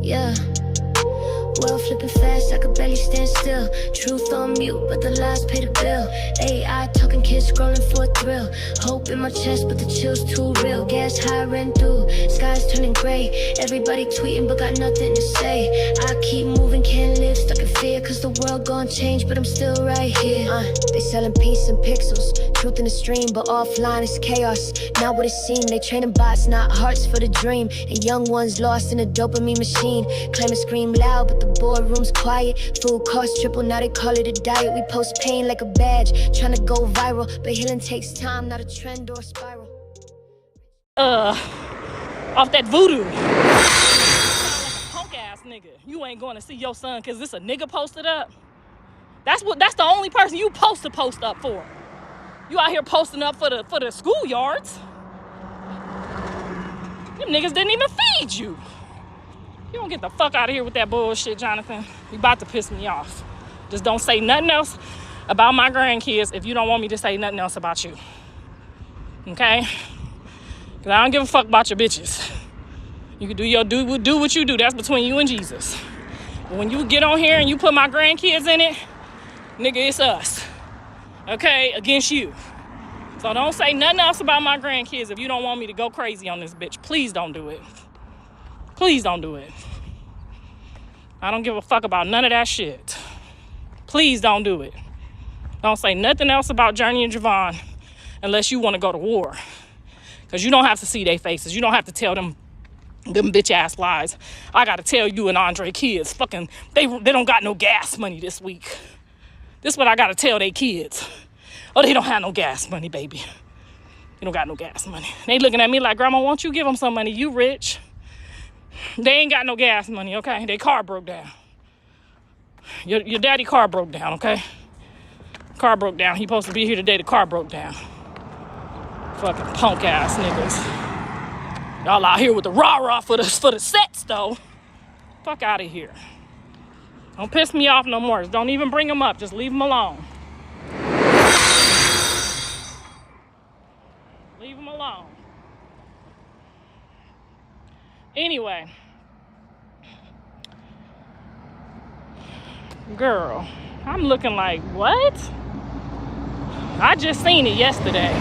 Yeah. World flipping fast, I could barely stand still. Truth on mute, but the lies pay the bill. AI talking, kids scrolling for a thrill. Hope in my chest, but the chill's too real. Gas high, ran through, skies turning gray. Everybody tweeting, but got nothing to say. I keep moving, can't live, stuck in fear. Cause the world gon' change, but I'm still right here. They selling peace and pixels, truth in the stream, but offline is chaos. Not what it seemed, they training bots, not hearts for the dream. And young ones lost in a dopamine machine. Claim and scream loud, but the boardroom's quiet. Food costs triple, now they call it a diet. We post pain like a badge, trying to go viral. But healing takes time, not a trend or a spiral. Off that voodoo. You sound like a punk ass nigga. You ain't going to see your son cause this a nigga posted up. That's the only person you supposed to post up for. You out here posting up for the schoolyards. Them niggas didn't even feed you. You don't get the fuck out of here with that bullshit, Jonathan. You about to piss me off. Just don't say nothing else about my grandkids if you don't want me to say nothing else about you. Okay? Because I don't give a fuck about your bitches. You can do what you do. That's between you and Jesus. But when you get on here and you put my grandkids in it, nigga, it's us. Okay? Against you. So don't say nothing else about my grandkids if you don't want me to go crazy on this bitch. Please don't do it. Please don't do it. I don't give a fuck about none of that shit. Please don't do it. Don't say nothing else about Journey and Javaughn unless you want to go to war. Because you don't have to see their faces. You don't have to tell them bitch ass lies. I got to tell you and Andre kids, fucking, they don't got no gas money this week. This is what I got to tell they kids. Oh, they don't have no gas money, baby. You don't got no gas money. They looking at me like, Grandma, won't you give them some money? You rich. They ain't got no gas money, okay? Their car broke down. Your daddy car broke down, okay? Car broke down. He supposed to be here today. The car broke down. Fucking punk ass niggas. Y'all out here with the rah-rah for the sets, though. Fuck out of here. Don't piss me off no more. Don't even bring them up. Just leave them alone. Leave them alone. Anyway, girl, I'm looking like, what? I just seen it yesterday.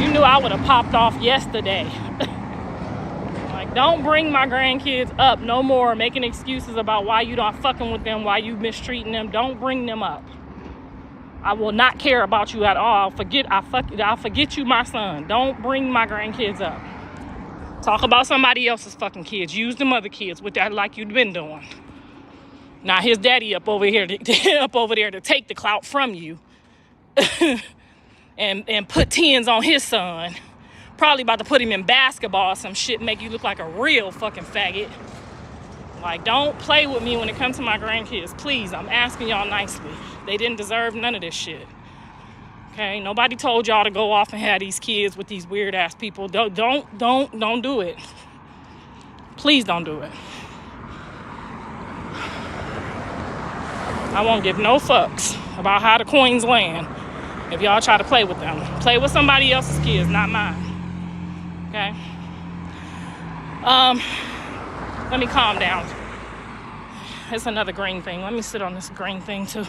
You knew I would have popped off yesterday. Like, don't bring my grandkids up no more, making excuses about why you not fucking with them, why you mistreating them. Don't bring them up. I will not care about you at all. I'll forget you, my son. Don't bring my grandkids up. Talk about somebody else's fucking kids. Use them other kids with that like you've been doing. Now his daddy up over there to take the clout from you and put tens on his son. Probably about to put him in basketball or some shit, make you look like a real fucking faggot. Like, don't play with me when it comes to my grandkids. Please, I'm asking y'all nicely. They didn't deserve none of this shit. Okay, nobody told y'all to go off and have these kids with these weird ass people. Don't do it. Please don't do it. I won't give no fucks about how the coins land if y'all try to play with them. Play with somebody else's kids, not mine. Okay? Let me calm down. It's another green thing. Let me sit on this green thing too.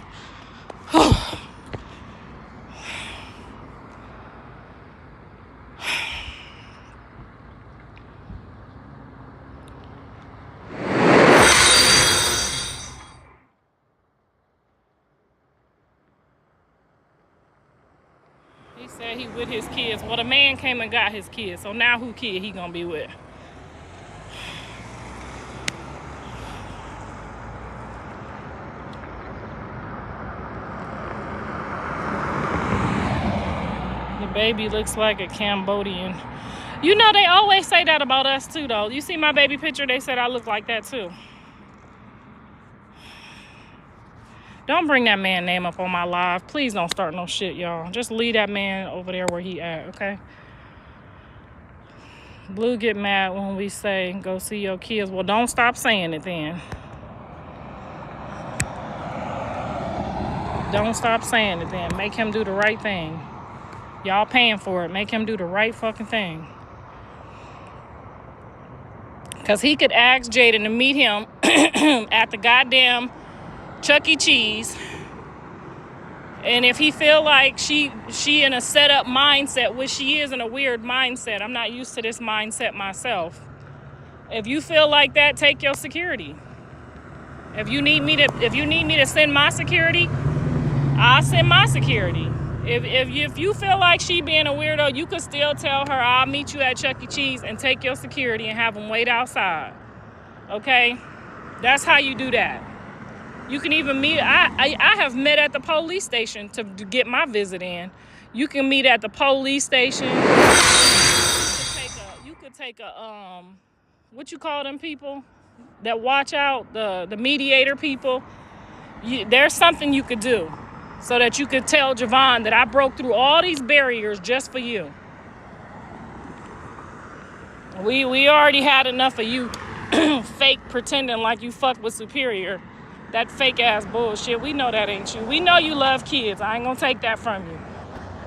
He said he with his kids. Well, the man came and got his kids. So now who kid he gonna be with? The baby looks like a Cambodian. You know, they always say that about us too, though. You see my baby picture? They said I look like that too. Don't bring that man name up on my live. Please don't start no shit, y'all. Just leave that man over there where he at, okay? Blue get mad when we say, go see your kids. Well, don't stop saying it then. Don't stop saying it then. Make him do the right thing. Y'all paying for it. Make him do the right fucking thing. Because he could ask Jaden to meet him at the goddamn Chuck E. Cheese. And if he feel like she in a set up mindset, which she is in a weird mindset, I'm not used to this mindset myself. If you feel like that, take your security. If you need me to send my security, I'll send my security. If you feel like she being a weirdo, you could still tell her, I'll meet you at Chuck E. Cheese and take your security and have them wait outside. Okay? That's how you do that. You can even meet, I have met at the police station to get my visit in. You can meet at the police station. You could take a what you call them people that watch out, the mediator people. There's something you could do so that you could tell Javaughn that I broke through all these barriers just for you. We already had enough of you fake pretending like you fuck with Superior. That fake ass bullshit. We know that ain't you. We know you love kids. I ain't gonna take that from you.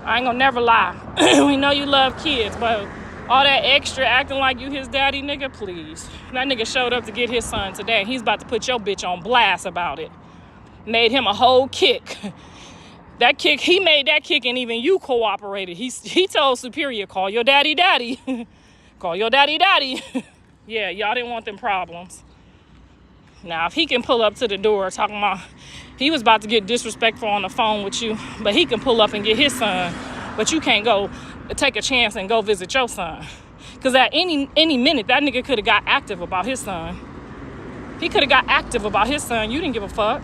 I ain't gonna never lie. We know you love kids, but all that extra acting like you his daddy, nigga, please. That nigga showed up to get his son today. He's about to put your bitch on blast about it. Made him a whole kick. That kick, he made that kick and even you cooperated. He told Superior, call your daddy daddy. Call your daddy daddy. Yeah, y'all didn't want them problems. Now, if he can pull up to the door talking about he was about to get disrespectful on the phone with you, but he can pull up and get his son, but you can't go take a chance and go visit your son. Because at any minute, that nigga could have got active about his son. He could have got active about his son. You didn't give a fuck.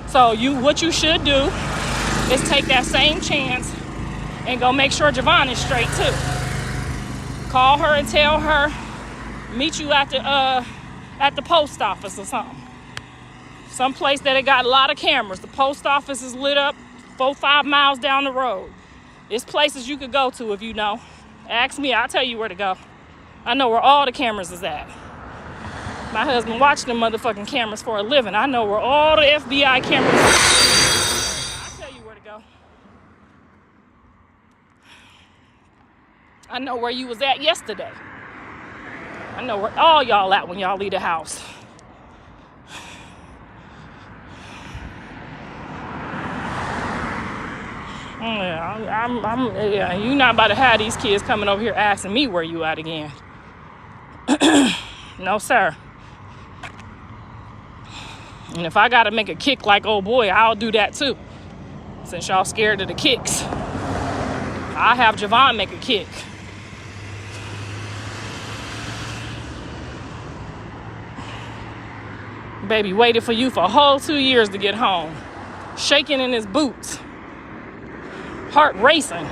So what you should do is take that same chance and go make sure Javaughn is straight too. Call her and tell her, meet you at the post office or something. Someplace that it got a lot of cameras. The post office is lit up 4-5 miles down the road. There's places you could go to if you know. Ask me, I'll tell you where to go. I know where all the cameras is at. My husband watched them motherfucking cameras for a living. I know where all the FBI cameras are. I'll tell you where to go. I know where you was at yesterday. I know where all y'all at when y'all leave the house. Yeah, you not about to have these kids coming over here asking me where you at again. No, sir. And if I gotta make a kick like old boy, I'll do that too. Since y'all scared of the kicks, I'll have Javaughn make a kick. Baby waited for you for a whole 2 years to get home. Shaking in his boots. Heart racing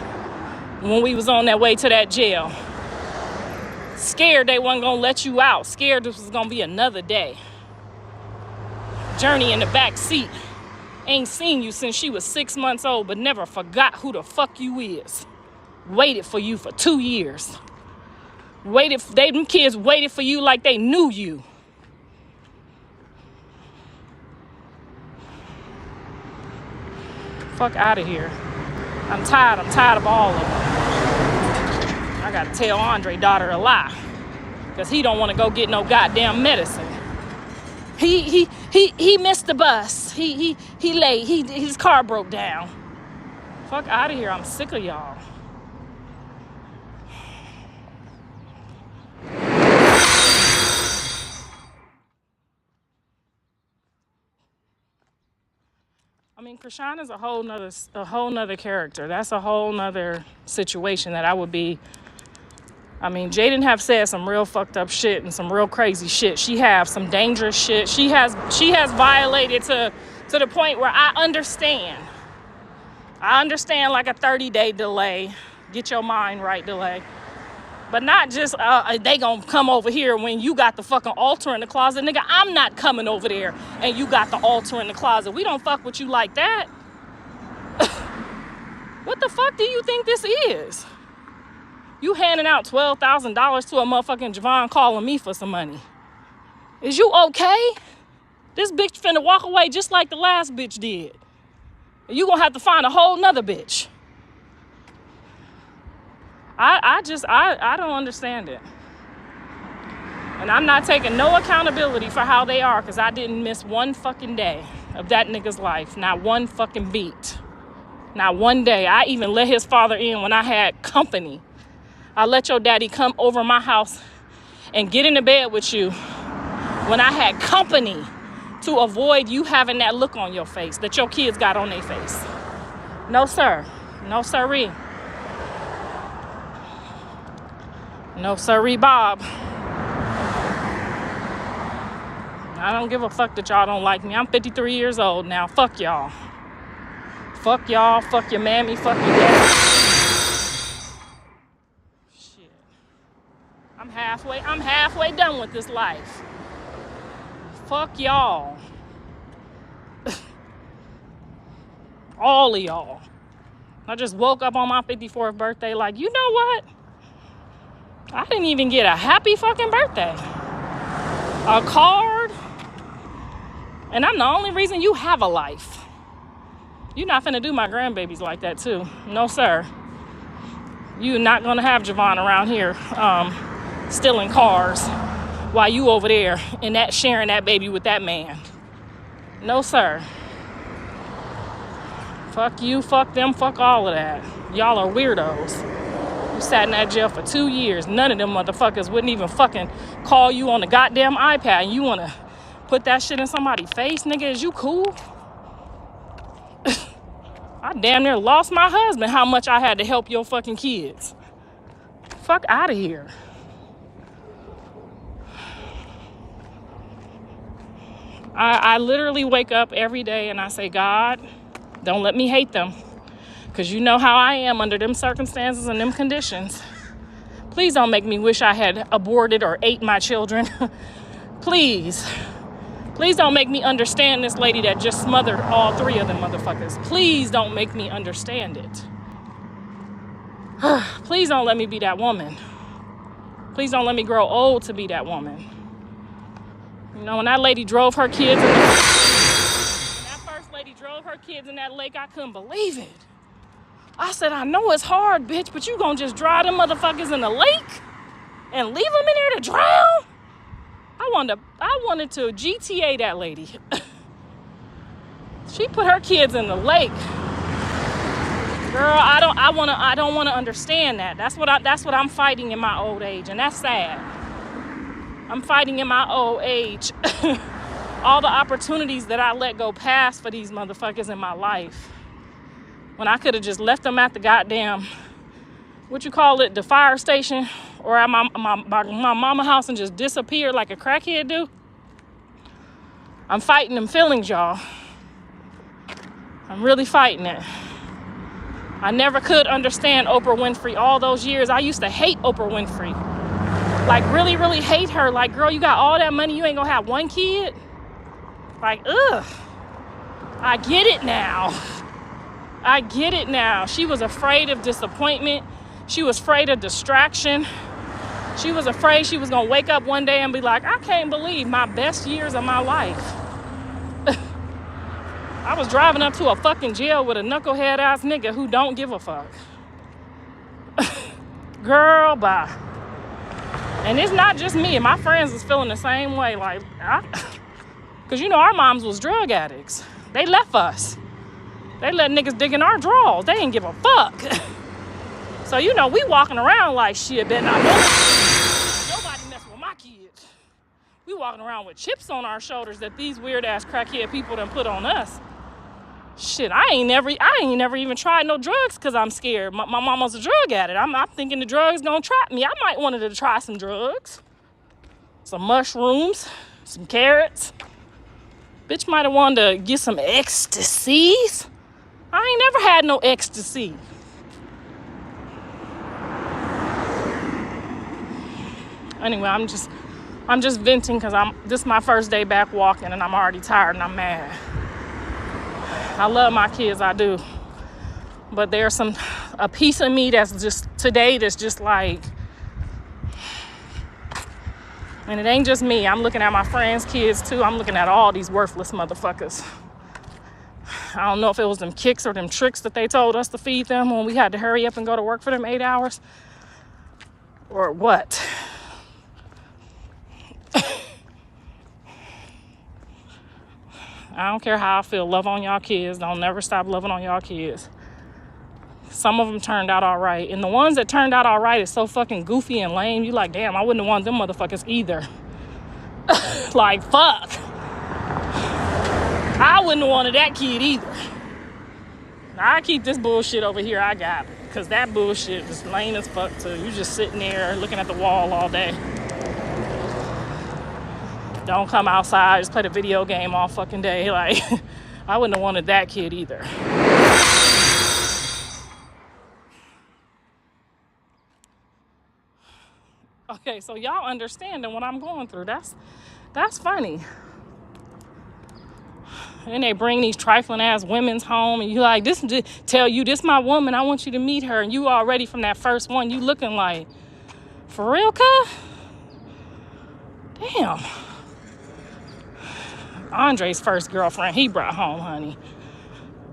when we was on that way to that jail. Scared they wasn't gonna let you out. Scared this was gonna be another day. Journey in the back seat. Ain't seen you since she was 6 months old, but never forgot who the fuck you is. Waited for you for 2 years. Them kids waited for you like they knew you. Fuck out of here. I'm tired of all of them. I gotta tell Andre daughter a lie. Cause he don't wanna go get no goddamn medicine. He missed the bus. He late. His car broke down. Fuck out of here. I'm sick of y'all. I mean, Krishan is a whole nother character. That's a whole nother situation that I would be. I mean, Jaden have said some real fucked up shit and some real crazy shit. She have some dangerous shit. She has violated to the point where I understand. I understand like a 30-day delay. Get your mind right delay. But not just they gonna come over here when you got the fucking altar in the closet. Nigga, I'm not coming over there and you got the altar in the closet. We don't fuck with you like that. What the fuck do you think this is? You handing out $12,000 to a motherfucking Javaughn calling me for some money. Is you okay? This bitch finna walk away just like the last bitch did. You gonna have to find a whole nother bitch. I don't understand it. And I'm not taking no accountability for how they are, because I didn't miss one fucking day of that nigga's life. Not one fucking beat. Not one day. I even let his father in when I had company. I let your daddy come over my house and get into bed with you when I had company, to avoid you having that look on your face that your kids got on their face. No, sir. No, sirree. No, sirree, Bob. I don't give a fuck that y'all don't like me. I'm 53 years old now. Fuck y'all. Fuck y'all. Fuck your mammy. Fuck your daddy. Shit. I'm halfway done with this life. Fuck y'all. All of y'all. I just woke up on my 54th birthday like, you know what? I didn't even get a happy fucking birthday. A card. And I'm the only reason you have a life. You're not finna do my grandbabies like that too. No, sir. You're not gonna have Javaughn around here stealing cars while you over there and that sharing that baby with that man. No, sir. Fuck you, fuck them, fuck all of that. Y'all are weirdos. You sat in that jail for 2 years. None of them motherfuckers wouldn't even fucking call you on the goddamn iPad. And you wanna put that shit in somebody's face, nigga? Is you cool? I damn near lost my husband how much I had to help your fucking kids. Fuck out of here. I literally wake up every day and I say, God, don't let me hate them. Because you know how I am under them circumstances and them conditions. Please don't make me wish I had aborted or ate my children. Please. Please don't make me understand this lady that just smothered all 3 of them motherfuckers. Please don't make me understand it. Please don't let me be that woman. Please don't let me grow old to be that woman. You know, when that lady drove her kids in that lake, I couldn't believe it. I said, I know it's hard, bitch, but you gonna just drive them motherfuckers in the lake and leave them in there to drown? I wanted to GTA that lady. She put her kids in the lake. Girl, I don't wanna understand that. That's what I'm fighting in my old age, and that's sad. I'm fighting in my old age. All the opportunities that I let go past for these motherfuckers in my life. When I could have just left them at the goddamn, the fire station, or at my mama house and just disappeared like a crackhead do. I'm fighting them feelings, y'all. I'm really fighting it. I never could understand Oprah Winfrey all those years. I used to hate Oprah Winfrey. Like, really, really hate her. Like, girl, you got all that money, you ain't gonna have one kid? Like, ugh. I get it now. I get it now. She was afraid of disappointment. She was afraid of distraction. She was afraid she was gonna wake up one day and be like, I can't believe my best years of my life. I was driving up to a fucking jail with a knucklehead ass nigga who don't give a fuck. Girl, bye. And it's not just me. My friends was feeling the same way. Like, because you know our moms was drug addicts. They left us. They let niggas dig in our drawers. They didn't give a fuck. So, you know, we walking around like shit, better not nobody messing with my kids. We walking around with chips on our shoulders that these weird ass crackhead people done put on us. Shit, I ain't never even tried no drugs because I'm scared. My mama's a drug addict. I'm thinking the drugs gonna trap me. I might wanted to try some drugs. Some mushrooms, some carrots. Bitch might have wanted to get some ecstasies. I ain't never had no ecstasy. Anyway, I'm just venting because this is my first day back walking and I'm already tired and I'm mad. I love my kids, I do. But there's a piece of me that's just like, and it ain't just me. I'm looking at my friends' kids too. I'm looking at all these worthless motherfuckers. I don't know if it was them kicks or them tricks that they told us to feed them when we had to hurry up and go to work for them 8 hours. Or what. I don't care how I feel. Love on y'all kids. Don't never stop loving on y'all kids. Some of them turned out all right. And the ones that turned out all right is so fucking goofy and lame. You like, damn, I wouldn't have wanted them motherfuckers either. Like, fuck. I wouldn't have wanted that kid either. I keep this bullshit over here I got. Because that bullshit is lame as fuck too. You just sitting there looking at the wall all day. Don't come outside, just play the video game all fucking day. Like, I wouldn't have wanted that kid either. Okay, so y'all understanding what I'm going through. That's funny. And they bring these trifling ass women's home, and you like, this tell you this my woman, I want you to meet her, and you already from that first one, you looking like, for real, cuz? Damn. Andre's first girlfriend he brought home, honey.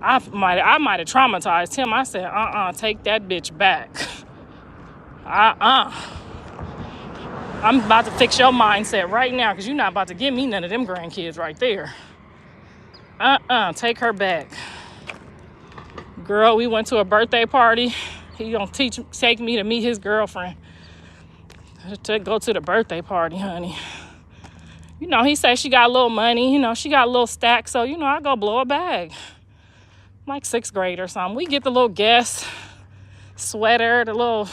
I might have traumatized him. I said, take that bitch back. I'm about to fix your mindset right now, because you're not about to give me none of them grandkids right there. Take her back. Girl, we went to a birthday party. He gonna take me to meet his girlfriend. To go to the birthday party, honey. You know, he said she got a little money. You know, she got a little stack. So, you know, I go blow a bag. Like 6th grade or something. We get the little Guess sweater, the little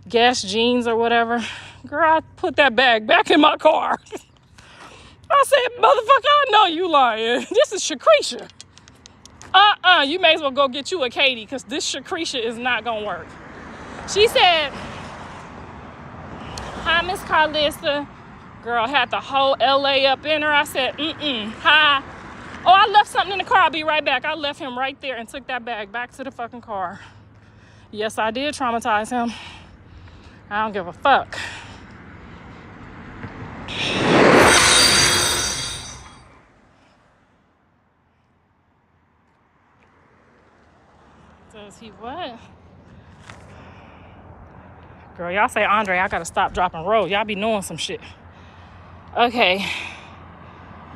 Guess jeans or whatever. Girl, I put that bag back in my car. I said, motherfucker, I know you lying. This is Shakrisha. You may as well go get you a Katie, because this Shakrisha is not going to work. She said, hi, Miss Karlissa. Girl, had the whole LA up in her. I said, hi. Oh, I left something in the car. I'll be right back. I left him right there and took that bag back to the fucking car. Yes, I did traumatize him. I don't give a fuck. Does he what? Girl, y'all say, Andre, I gotta stop, dropping, roll. Y'all be knowing some shit. Okay.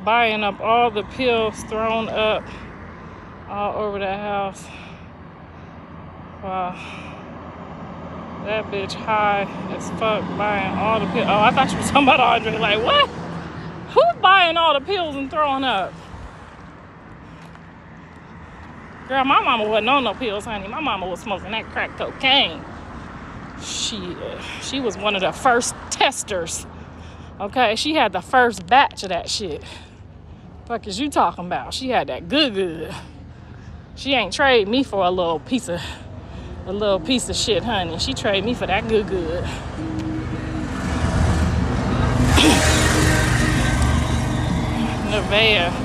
Buying up all the pills thrown up all over the house. Wow. That bitch high as fuck buying all the pills. Oh, I thought you were talking about Andre. Like, what? Who's buying all the pills and throwing up? Girl, my mama wasn't on no pills, honey. My mama was smoking that crack cocaine. She was one of the first testers. Okay, she had the first batch of that shit. Fuck is you talking about? She had that good. She ain't trade me for a little piece of shit, honey. She trade me for that good. Nevaeh.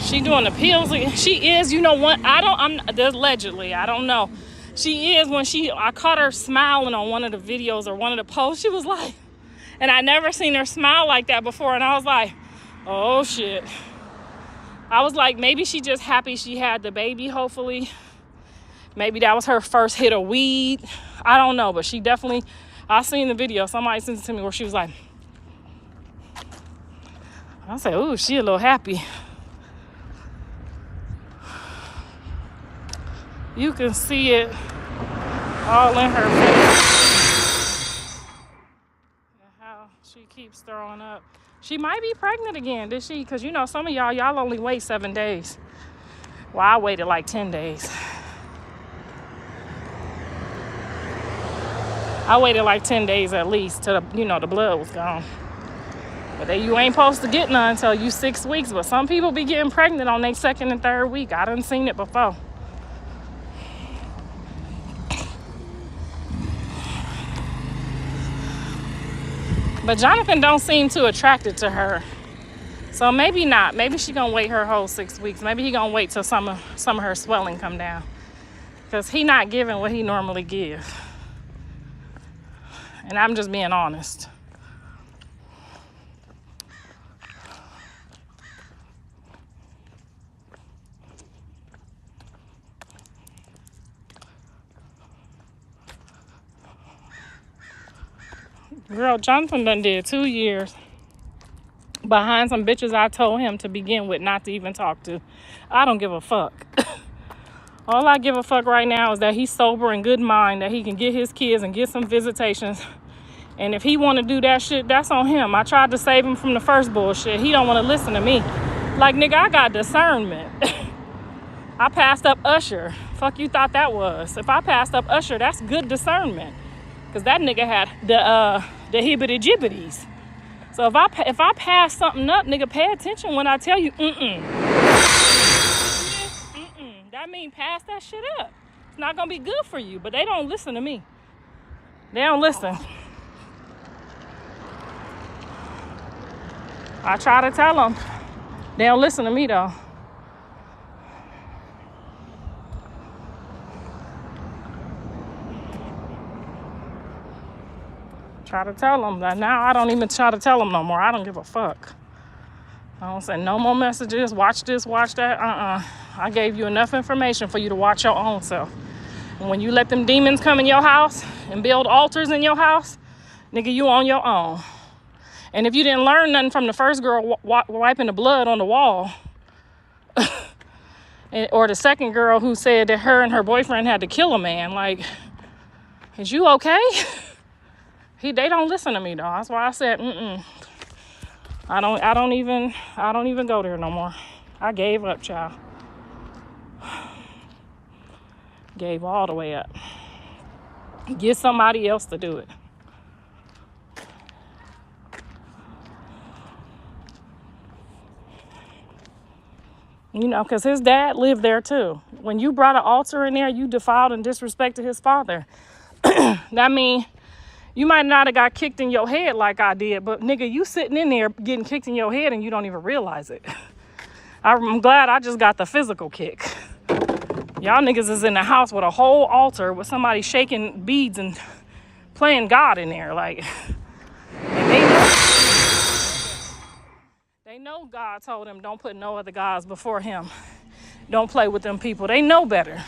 She doing the pills again. She is, you know what? Allegedly, I don't know. She is, I caught her smiling on one of the videos or one of the posts. She was like, and I never seen her smile like that before. And I was like, oh shit. I was like, maybe she just happy she had the baby, hopefully. Maybe that was her first hit of weed. I don't know, but she definitely, I seen the video. Somebody sent it to me where she was like, I said, ooh, she a little happy. You can see it all in her face. And how she keeps throwing up. She might be pregnant again, did she? Because, you know, some of y'all only wait 7 days. Well, I waited like 10 days. I waited like 10 days at least till the blood was gone. But you ain't supposed to get none until you 6 weeks. But some people be getting pregnant on their 2nd and 3rd week. I done seen it before. But Jonathan don't seem too attracted to her. So maybe not. Maybe she gonna wait her whole 6 weeks. Maybe he gonna wait till some of her swelling come down. Because he not giving what he normally give. And I'm just being honest. Girl, Jonathan done did 2 years. behind some bitches I told him to begin with not to even talk to. I don't give a fuck. All I give a fuck right now is that he's sober and good mind, that he can get his kids and get some visitations. And if he want to do that shit, that's on him. I tried to save him from the first bullshit. He don't want to listen to me. Like, nigga, I got discernment. I passed up Usher. Fuck you thought that was. If I passed up Usher, that's good discernment. Because that nigga had the hibbity-jibbities. So if I pass something up, nigga, pay attention when I tell you, That means pass that shit up. It's not going to be good for you. But they don't listen to me. They don't listen. I try to tell them. They don't listen to me, though. Try to tell them that now. I don't even try to tell them no more. I don't give a fuck. I don't say no more messages. Watch this, watch that. I gave you enough information for you to watch your own self. And when you let them demons come in your house and build altars in your house, nigga, you on your own. And if you didn't learn nothing from the first girl wiping the blood on the wall, or the second girl who said that her and her boyfriend had to kill a man, like, is you okay? They don't listen to me, though. That's why I said, I don't even go there no more. I gave up, child. Gave all the way up. Get somebody else to do it. You know, because his dad lived there too. When you brought an altar in there, you defiled and disrespected his father. That mean you might not have got kicked in your head like I did, but nigga, you sitting in there getting kicked in your head and you don't even realize it. I'm glad I just got the physical kick. Y'all niggas is in the house with a whole altar with somebody shaking beads and playing God in there. Like, and they know God told them don't put no other gods before him. Don't play with them people. They know better.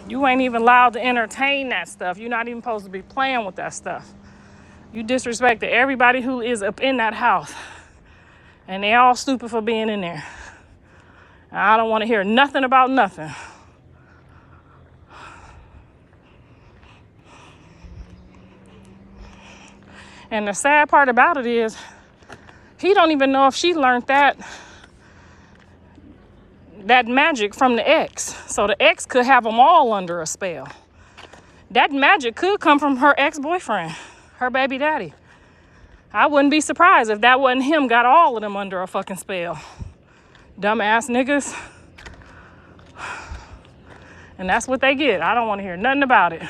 You ain't even allowed to entertain that stuff. You're not even supposed to be playing with that stuff. You disrespected everybody who is up in that house. And they all stupid for being in there. And I don't want to hear nothing about nothing. And the sad part about it is, he don't even know if she learned that magic from the ex. So the ex could have them all under a spell. That magic could come from her ex-boyfriend, her baby daddy. I wouldn't be surprised if that wasn't him got all of them under a fucking spell. Dumbass niggas. And that's what they get. I don't want to hear nothing about it.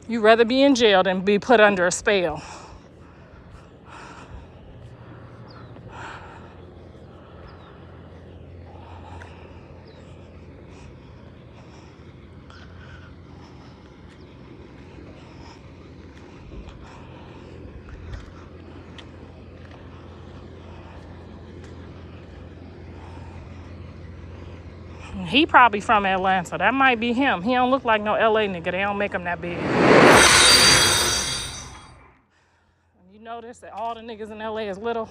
You'd rather be in jail than be put under a spell. He probably from Atlanta. That might be him. He don't look like no LA nigga. They don't make him that big. You notice that all the niggas in LA is little.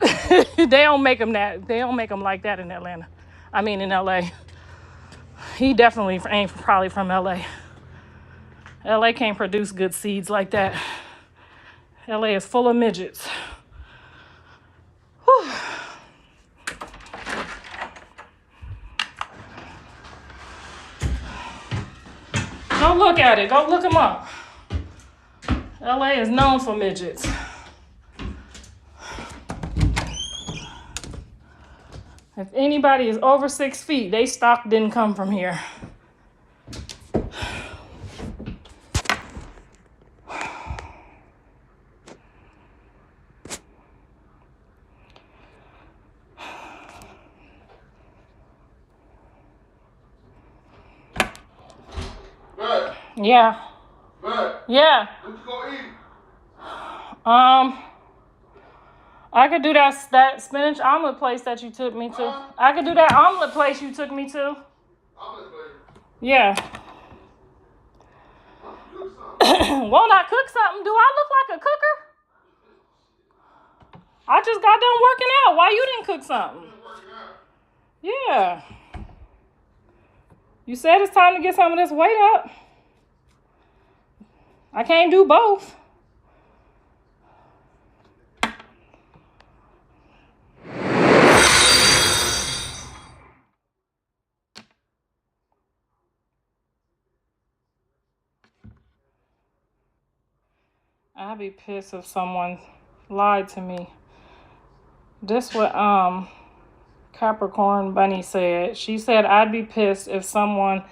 They don't make him that. They don't make him like that in Atlanta. I mean in LA. He definitely ain't probably from LA. LA can't produce good seeds like that. LA is full of midgets. Whew. Go look at it. Go look him up. LA is known for midgets. If anybody is over 6 feet, they stock didn't come from here. Yeah. Yeah. What you gonna eat? I could do that spinach omelet place that you took me to. I could do that omelet place you took me to. Omelet place. Yeah. Won't I cook something? Do I look like a cooker? I just got done working out. Why you didn't cook something? Yeah. You said it's time to get some of this weight up. I can't do both. I'd be pissed if someone lied to me. This what Capricorn Bunny said. She said I'd be pissed if someone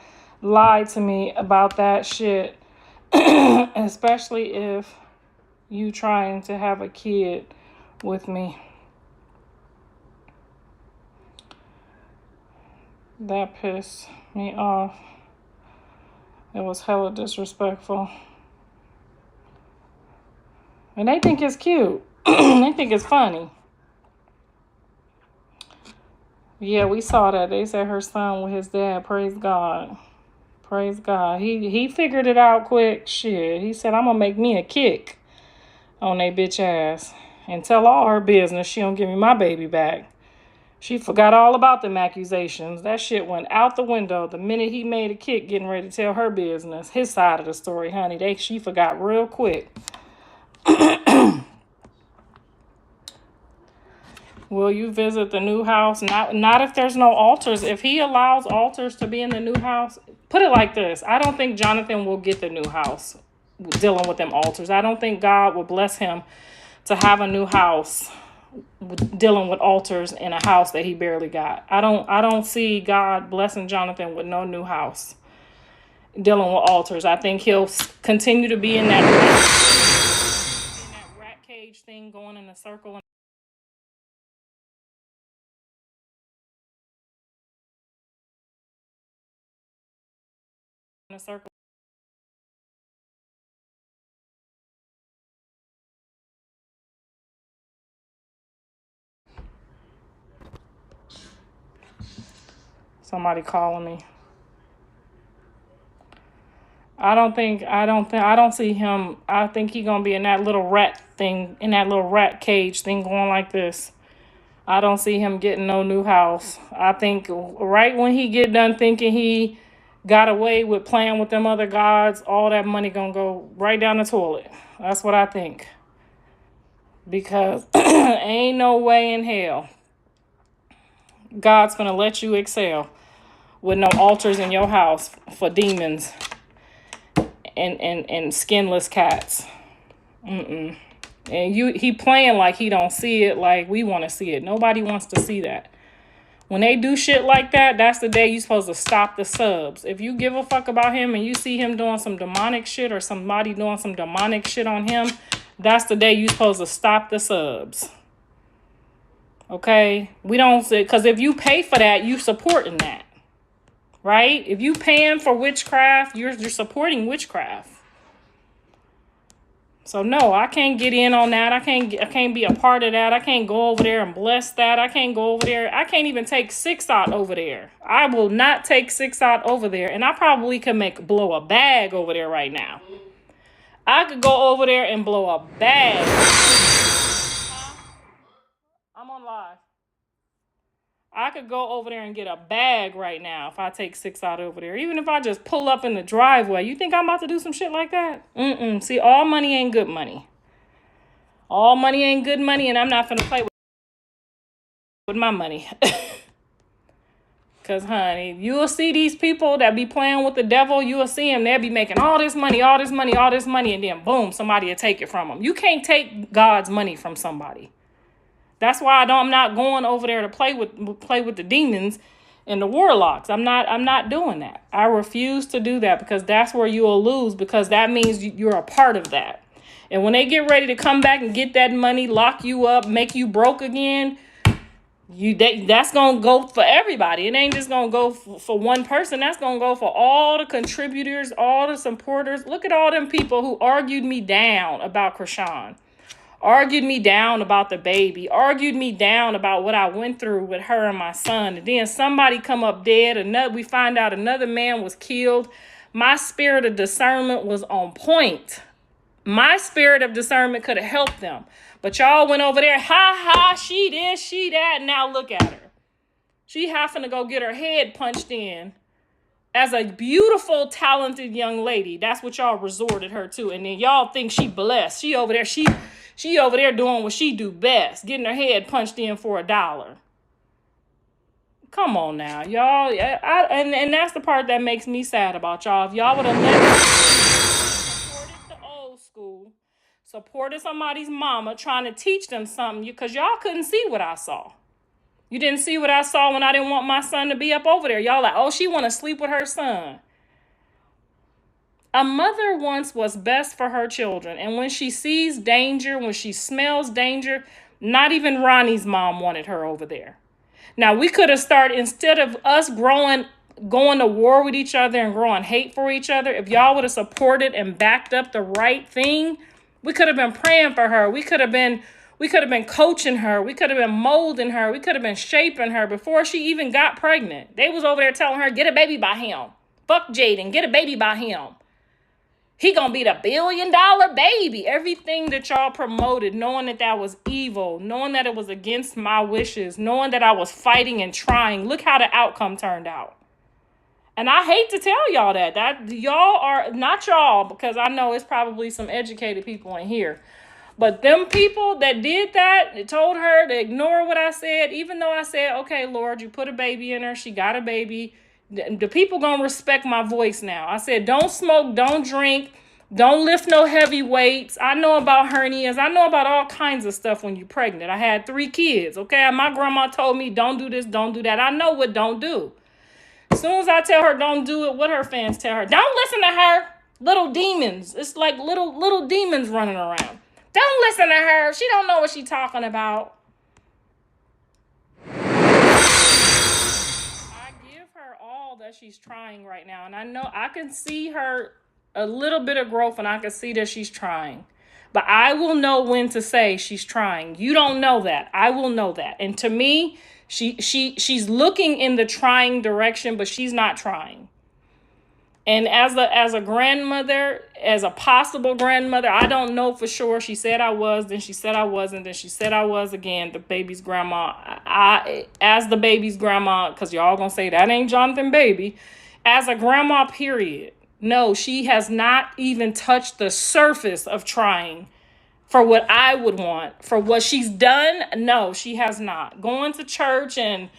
lied to me about that shit. Especially if you trying to have a kid with me. That pissed me off. It was hella disrespectful. And they think it's cute. They think it's funny. Yeah, we saw that. They said her son with his dad. Praise God. Praise God. He figured it out quick. Shit. He said, I'm going to make me a kick on they bitch ass and tell all her business. She don't give me my baby back. She forgot all about them accusations. That shit went out the window the minute he made a kick getting ready to tell her business. His side of the story, honey. She forgot real quick. Will you visit the new house? Not if there's no altars. If he allows altars to be in the new house, put it like this. I don't think Jonathan will get the new house dealing with them altars. I don't think God will bless him to have a new house dealing with altars in a house that he barely got. I don't see God blessing Jonathan with no new house dealing with altars. I think he'll continue to be in that rat cage thing going in a circle. In a circle. Somebody calling me. I don't see him. I think he gonna be in that little rat thing, in that little rat cage thing going like this. I don't see him getting no new house. I think right when he get done thinking he got away with playing with them other gods, all that money gonna go right down the toilet. That's what I think. Because ain't no way in hell God's gonna let you excel with no altars in your house for demons and skinless cats. And he playing like he don't see it like we want to see it. Nobody wants to see that. When they do shit like that, that's the day you supposed to stop the subs. If you give a fuck about him and you see him doing some demonic shit or somebody doing some demonic shit on him, that's the day you supposed to stop the subs. Okay? We don't say, because if you pay for that, you supporting that. Right? If you paying for witchcraft, you're supporting witchcraft. So no, I can't get in on that. I can't be a part of that. I can't go over there and bless that. I can't go over there. I can't even take 6 out over there. I will not take 6 out over there. And I probably could blow a bag over there right now. I could go over there and blow a bag. I'm on live. I could go over there and get a bag right now if I take 6 out over there. Even if I just pull up in the driveway. You think I'm about to do some shit like that? See, all money ain't good money. All money ain't good money, and I'm not finna play with my money. Because, honey, you'll see these people that be playing with the devil. You'll see them. They'll be making all this money, all this money, all this money, and then, boom, somebody will take it from them. You can't take God's money from somebody. That's why I'm not going over there to play with the demons and the warlocks. I'm not doing that. I refuse to do that because that's where you'll lose, because that means you're a part of that. And when they get ready to come back and get that money, lock you up, make you broke again, that's going to go for everybody. It ain't just going to go for one person. That's going to go for all the contributors, all the supporters. Look at all them people who argued me down about Krishan. argued me down about the baby, argued me down about what I went through with her and my son. And then somebody come up dead. We find out another man was killed. My spirit of discernment was on point. My spirit of discernment could have helped them. But y'all went over there, she this, she that. Now look at her. She having to go get her head punched in as a beautiful, talented young lady. That's what y'all resorted her to. And then y'all think she blessed. She over there doing what she do best, getting her head punched in for $1. Come on now, y'all. And that's the part that makes me sad about y'all. If y'all would have supported the old school, supported somebody's mama trying to teach them something, because y'all couldn't see what I saw. You didn't see what I saw when I didn't want my son to be up over there. Y'all like, oh, she want to sleep with her son. A mother wants what's best for her children. And when she sees danger, when she smells danger, not even Ronnie's mom wanted her over there. Now, we could have started, instead of us going to war with each other and growing hate for each other, if y'all would have supported and backed up the right thing, we could have been praying for her. We could have been coaching her. We could have been molding her. We could have been shaping her before she even got pregnant. They was over there telling her, get a baby by him. Fuck Jaden, get a baby by him. He gonna be the $1 billion baby. Everything that y'all promoted, knowing that was evil, knowing that it was against my wishes, knowing that I was fighting and trying. Look how the outcome turned out. And I hate to tell y'all that y'all are, not y'all, because I know it's probably some educated people in here. But them people that did that, told her to ignore what I said, even though I said, okay, Lord, you put a baby in her. She got a baby. The people gonna respect my voice now. I said, don't smoke, don't drink, don't lift no heavy weights. I know about hernias. I know about all kinds of stuff when you're pregnant. I had 3 kids, okay? My grandma told me, don't do this, don't do that. I know what don't do. As soon as I tell her don't do it, what her fans tell her? Don't listen to her. Little demons. It's like little demons running around. Don't listen to her. She don't know what she's talking about. That she's trying right now, and I know I can see her a little bit of growth, and I can see that she's trying, but I will know when to say she's trying. You don't know that. I will know that. And to me, she's looking in the trying direction, but she's not trying. And as a grandmother, as a possible grandmother, I don't know for sure. She said I was, then she said I wasn't, then she said I was again, the baby's grandma. As the baby's grandma, because y'all gonna say that ain't Jonathan baby, as a grandma, period. No, she has not even touched the surface of trying for what I would want. For what she's done, no, she has not. Going to church and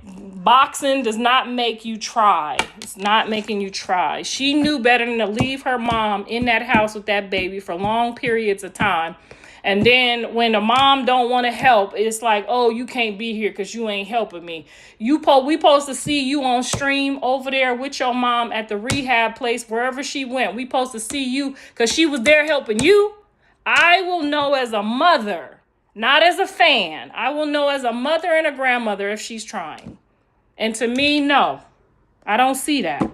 boxing does not make you try. It's not making you try. She knew better than to leave her mom in that house with that baby for long periods of time. And then when the mom don't want to help, it's like, oh, you can't be here because you ain't helping me. We supposed to see you on stream over there with your mom at the rehab place, wherever she went. We supposed to see you because she was there helping you. I will know as a mother, not as a fan. I will know as a mother and a grandmother if she's trying. And to me, no, I don't see that.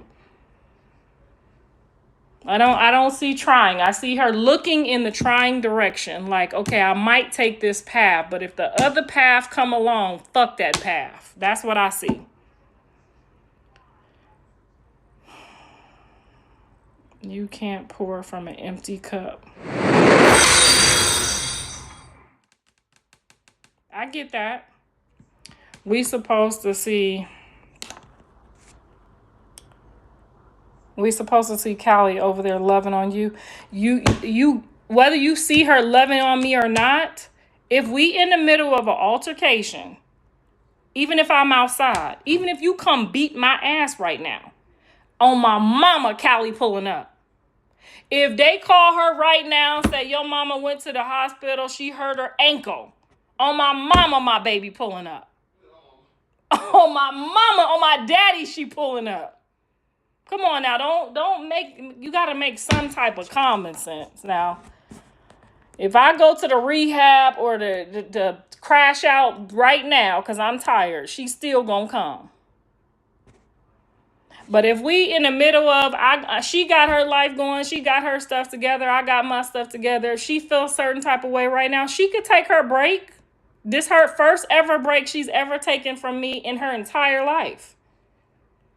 I don't see trying. I see her looking in the trying direction. Like, okay, I might take this path, but if the other path come along, fuck that path. That's what I see. You can't pour from an empty cup. I get that. We supposed to see Callie over there loving on you. You whether you see her loving on me or not, if we in the middle of an altercation, even if I'm outside, even if you come beat my ass right now, on my mama, Callie pulling up. If they call her right now, say your mama went to the hospital, she hurt her ankle, on my mama, my baby pulling up. On my mama, on my daddy, she pulling up. Come on now, don't make, you got to make some type of common sense. Now, if I go to the rehab or the crash out right now because I'm tired, she's still going to come. But if we in the middle of, she got her life going, she got her stuff together, I got my stuff together. If she feels a certain type of way right now, she could take her break. This her first ever break she's ever taken from me in her entire life.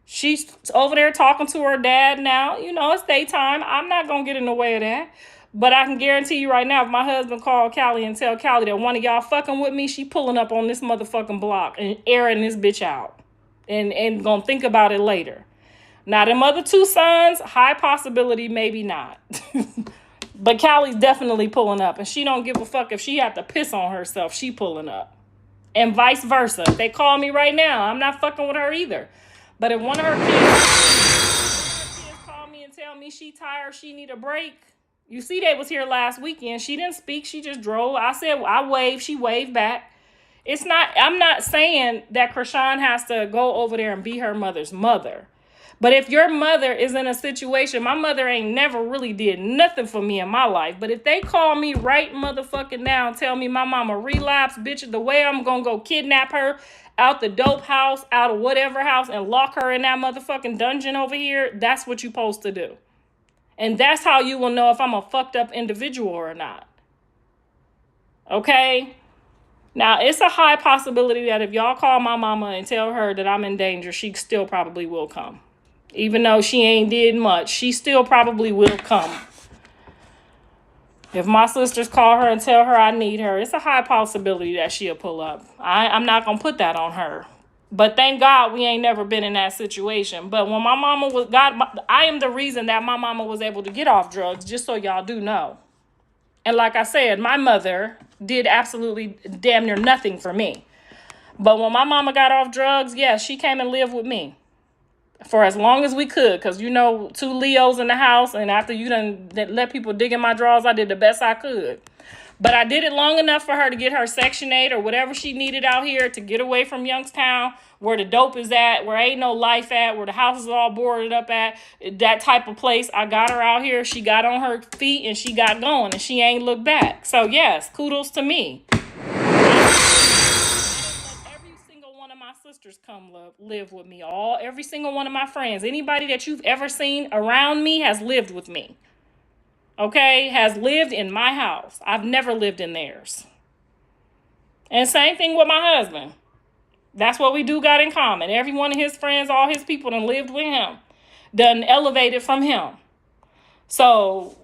She's over there talking to her dad now. You know, it's daytime. I'm not going to get in the way of that. But I can guarantee you right now, if my husband called Callie and tell Callie that one of y'all fucking with me, she pulling up on this motherfucking block and airing this bitch out. And going to think about it later. Now, them other two sons, high possibility, maybe not. But Callie's definitely pulling up. And she don't give a fuck if she have to piss on herself. She pulling up. And vice versa. If they call me right now, I'm not fucking with her either. But if one of her kids call me and tell me she tired, she need a break. You see they was here last weekend. She didn't speak. She just drove. I said, I waved. She waved back. It's not, I'm not saying that Krishan has to go over there and be her mother's mother. But if your mother is in a situation, my mother ain't never really did nothing for me in my life. But if they call me right motherfucking now and tell me my mama relapsed, bitch, the way I'm going to go kidnap her out the dope house, out of whatever house, and lock her in that motherfucking dungeon over here, that's what you're supposed to do. And that's how you will know if I'm a fucked up individual or not. Okay? Now, it's a high possibility that if y'all call my mama and tell her that I'm in danger, she still probably will come. Even though she ain't did much, she still probably will come. If my sisters call her and tell her I need her, it's a high possibility that she'll pull up. I'm not going to put that on her. But thank God we ain't never been in that situation. But when my mama was, I am the reason that my mama was able to get off drugs, just so y'all do know. And like I said, my mother did absolutely damn near nothing for me. But when my mama got off drugs, yeah, she came and lived with me for as long as we could. Because, you know, 2 Leos in the house. And after you done let people dig in my drawers, I did the best I could. But I did it long enough for her to get her Section 8 or whatever she needed out here to get away from Youngstown, where the dope is at, where ain't no life at, where the house is all boarded up at, that type of place. I got her out here. She got on her feet and she got going and she ain't looked back. So, yes, kudos to me. Every single one of my sisters come live with me. Every single one of my friends. Anybody that you've ever seen around me has lived with me. Okay, has lived in my house. I've never lived in theirs. And same thing with my husband. That's what we do got in common. Every one of his friends, all his people done lived with him. Done elevated from him. So,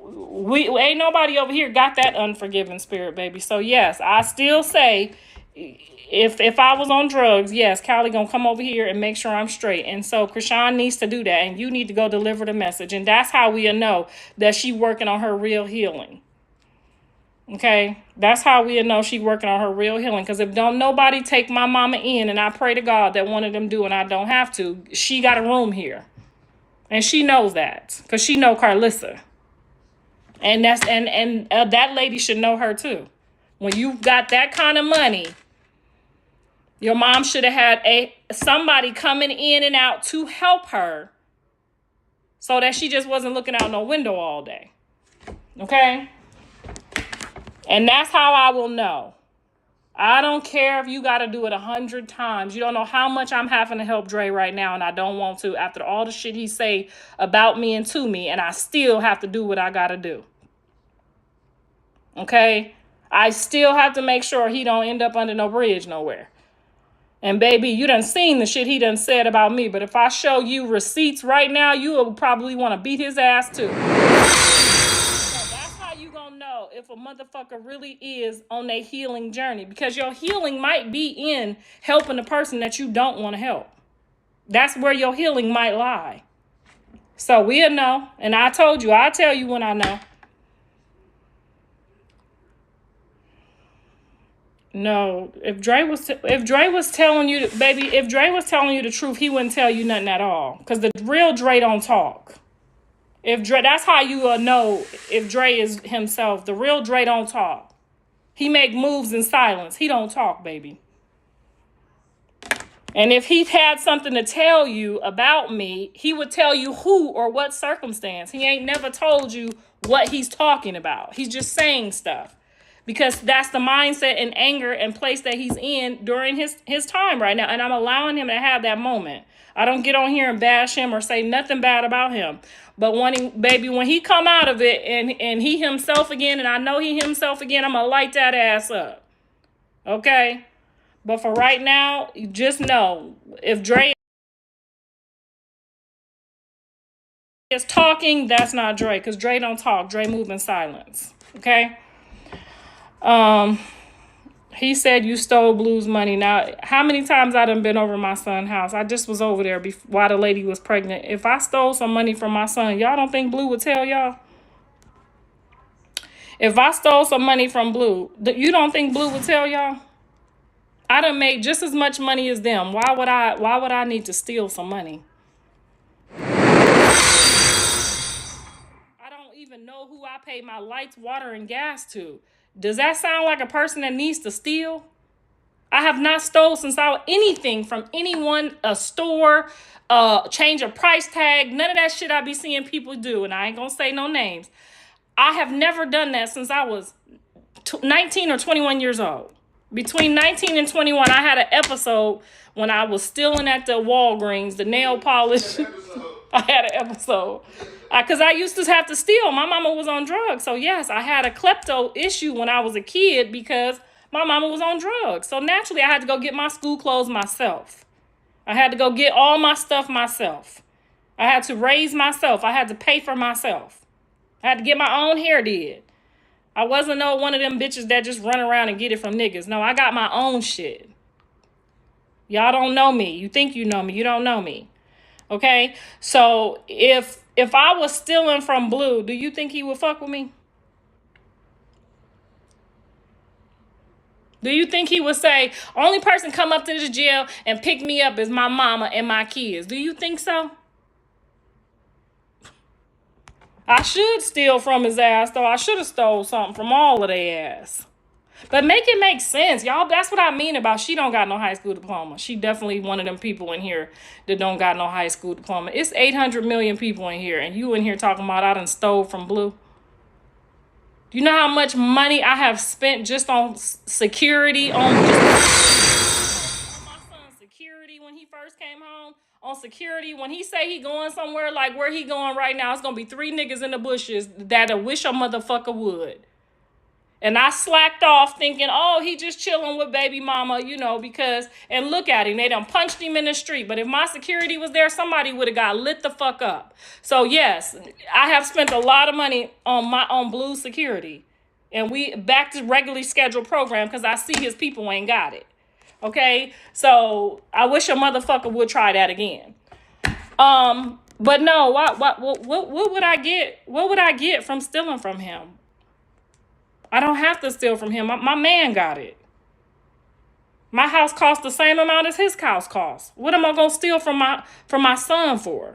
we ain't nobody over here got that unforgiving spirit, baby. So, yes, I still say, if I was on drugs, yes, Callie gonna come over here and make sure I'm straight. And so Krishan needs to do that, and you need to go deliver the message. And that's how we'll know that she working on her real healing. Okay? That's how we'll know she working on her real healing. Because if don't nobody take my mama in, and I pray to God that one of them do and I don't have to, she got a room here. And she knows that. Because she know Karlissa. And that's that lady should know her too. When you got that kind of money, your mom should have had somebody coming in and out to help her so that she just wasn't looking out no window all day. Okay? And that's how I will know. I don't care if you got to do it 100 times. You don't know how much I'm having to help Dre right now, and I don't want to after all the shit he say about me and to me, and I still have to do what I got to do. Okay? I still have to make sure he don't end up under no bridge nowhere. And baby, you done seen the shit he done said about me. But if I show you receipts right now, you will probably want to beat his ass too. So that's how you gonna know if a motherfucker really is on their healing journey. Because your healing might be in helping the person that you don't want to help. That's where your healing might lie. So we'll know. And I told you, I'll tell you when I know. No, if Dre was telling you, baby, if Dre was telling you the truth, he wouldn't tell you nothing at all. Because the real Dre don't talk. That's how you will know if Dre is himself. The real Dre don't talk. He make moves in silence. He don't talk, baby. And if he had something to tell you about me, he would tell you who or what circumstance. He ain't never told you what he's talking about. He's just saying stuff. because that's the mindset and anger and place that he's in during his time right now. And I'm allowing him to have that moment. I don't get on here and bash him or say nothing bad about him. But when he come out of it and he himself again, and I know he himself again, I'm going to light that ass up. Okay? But for right now, just know, if Dre is talking, that's not Dre, because Dre don't talk. Dre move in silence. Okay? He said you stole Blue's money. Now, how many times I done been over my son's house? I just was over there while the lady was pregnant. If I stole some money from my son, y'all don't think Blue would tell y'all? If I stole some money from Blue, you don't think Blue would tell y'all? I done made just as much money as them. Why would I need to steal some money? I don't even know who I pay my lights, water, and gas to. Does that sound like a person that needs to steal? I have not stole since anything from anyone, a store, change a price tag, none of that shit I be seeing people do, and I ain't gonna say no names. I have never done that since I was 19 or 21 years old. Between 19 and 21, I had an episode when I was stealing at the Walgreens, the nail polish. I had an episode. Because I used to have to steal. My mama was on drugs. So, yes, I had a klepto issue when I was a kid because my mama was on drugs. So, naturally, I had to go get my school clothes myself. I had to go get all my stuff myself. I had to raise myself. I had to pay for myself. I had to get my own hair did. I wasn't one of them bitches that just run around and get it from niggas. No, I got my own shit. Y'all don't know me. You think you know me. You don't know me. Okay? So, if I was stealing from Blue, do you think he would fuck with me? Do you think he would say, only person come up to this jail and pick me up is my mama and my kids? Do you think so? I should steal from his ass, though. I should have stole something from all of their ass. But make it make sense, y'all. That's what I mean about she don't got no high school diploma. She definitely one of them people in here that don't got no high school diploma. It's 800 million people in here, and you in here talking about I done stole from Blue. Do you know how much money I have spent just on security, on my son's security when he first came home? On security, when he say he going somewhere, like where he going right now, it's going to be 3 niggas in the bushes that'll wish a motherfucker would. And I slacked off thinking, oh, he just chilling with baby mama, because, and look at him. They done punched him in the street. But if my security was there, somebody would have got lit the fuck up. So, yes, I have spent a lot of money on Blue security. And we back to regularly scheduled program because I see his people ain't got it. Okay? So, I wish a motherfucker would try that again. But no, what would I get? What would I get from stealing from him? I don't have to steal from him. My man got it. My house costs the same amount as his house costs. What am I gonna steal from my son for?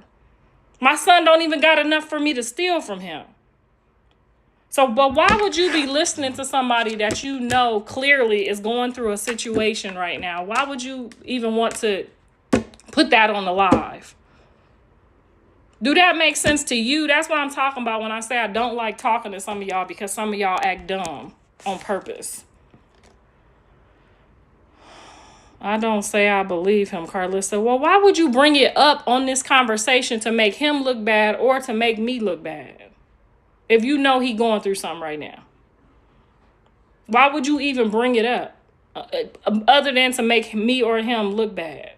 My son don't even got enough for me to steal from him. So, but why would you be listening to somebody that you know clearly is going through a situation right now? Why would you even want to put that on the live? Do that make sense to you? That's what I'm talking about when I say I don't like talking to some of y'all because some of y'all act dumb on purpose. I don't say I believe him, Karlissa. Well, why would you bring it up on this conversation to make him look bad or to make me look bad? If you know he going through something right now. Why would you even bring it up? Other than to make me or him look bad.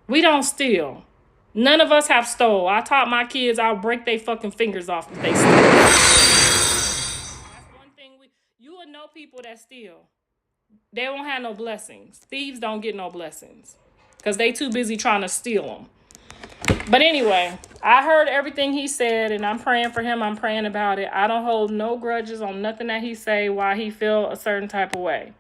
We don't steal. None of us have stole. I taught my kids I'll break their fucking fingers off if they steal. That's one thing you will know people that steal. They won't have no blessings. Thieves don't get no blessings because they too busy trying to steal them. But anyway, I heard everything he said and I'm praying for him. I'm praying about it. I don't hold no grudges on nothing that he say why he feel a certain type of way.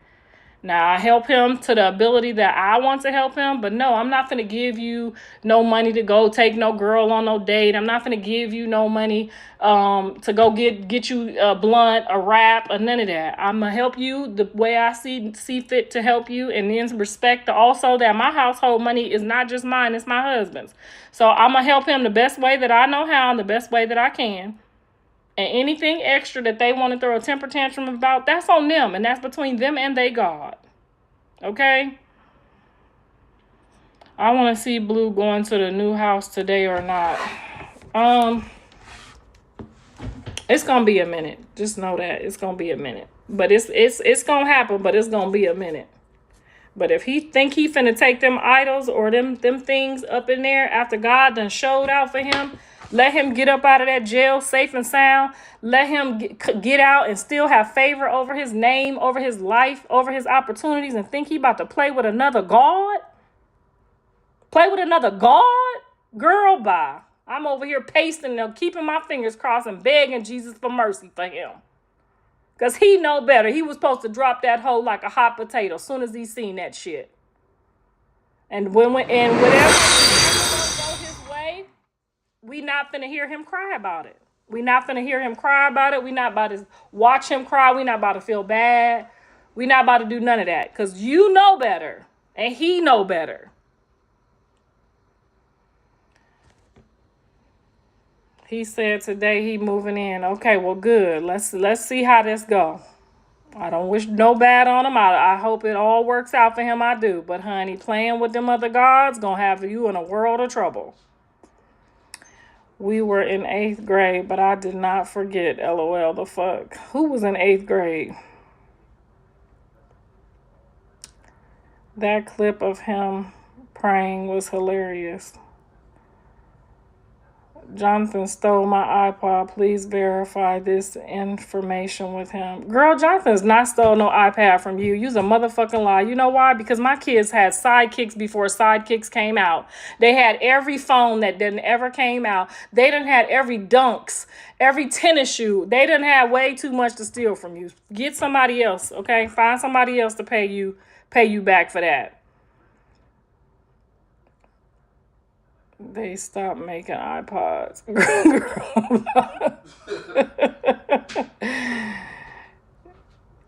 Now, I help him to the ability that I want to help him, but no, I'm not going to give you no money to go take no girl on no date. I'm not going to give you no money to go get you a blunt, a wrap, or none of that. I'm going to help you the way I see fit to help you, and then respect also that my household money is not just mine, it's my husband's. So I'm going to help him the best way that I know how and the best way that I can. And anything extra that they want to throw a temper tantrum about, that's on them. And that's between them and they God. Okay? I want to see Blue going to the new house today or not. It's going to be a minute. Just know that. It's going to be a minute. But it's going to happen, but it's going to be a minute. But if he think he finna take them idols or them things up in there after God done showed out for him, let him get up out of that jail safe and sound. Let him get out and still have favor over his name, over his life, over his opportunities, and think he about to play with another God? Play with another God? Girl, bye. I'm over here pasting and keeping my fingers crossed and begging Jesus for mercy for him. Because he know better. He was supposed to drop that hoe like a hot potato as soon as he seen that shit. And whatever goes his way, we not finna hear him cry about it. We not finna hear him cry about it. We not about to watch him cry. We not about to feel bad. We not about to do none of that. Because you know better. And he know better. He said today he moving in. Okay, well, good. Let's see how this go. I don't wish no bad on him. I hope it all works out for him. I do. But, honey, playing with them other gods gonna have you in a world of trouble. We were in 8th grade, but I did not forget. LOL, the fuck. Who was in 8th grade? That clip of him praying was hilarious. Jonathan stole my iPod. Please verify this information with him. Girl, Jonathan's not stole no iPad from you. You's a motherfucking lie. You know why? Because my kids had sidekicks before sidekicks came out. They had every phone that didn't ever came out. They done had every dunks, every tennis shoe. They done had way too much to steal from you. Get somebody else, okay? Find somebody else to pay you back for that. They stopped making iPods.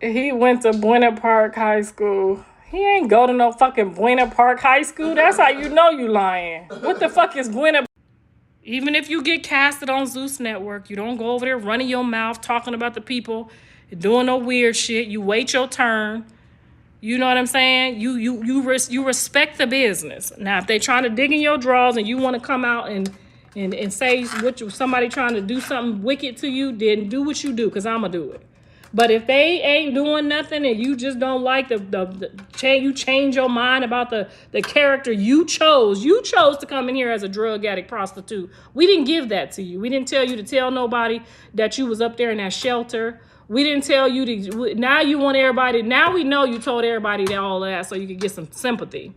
He went to Buena Park High School. He ain't go to no fucking Buena Park High School. That's how you know you lying. What the fuck is Buena? Even if you get casted on Zeus Network, you don't go over there running your mouth, talking about the people, doing no weird shit. You wait your turn. You know what I'm saying? You respect the business. Now, if they trying to dig in your drawers and you want to come out and say somebody trying to do something wicked to you, then do what you do, because I'm going to do it. But if they ain't doing nothing and you just don't like you change your mind about the character you chose to come in here as a drug addict prostitute. We didn't give that to you. We didn't tell you to tell nobody that you was up there in that shelter. We didn't tell you to. Now you want everybody. Now we know you told everybody that all that so you could get some sympathy.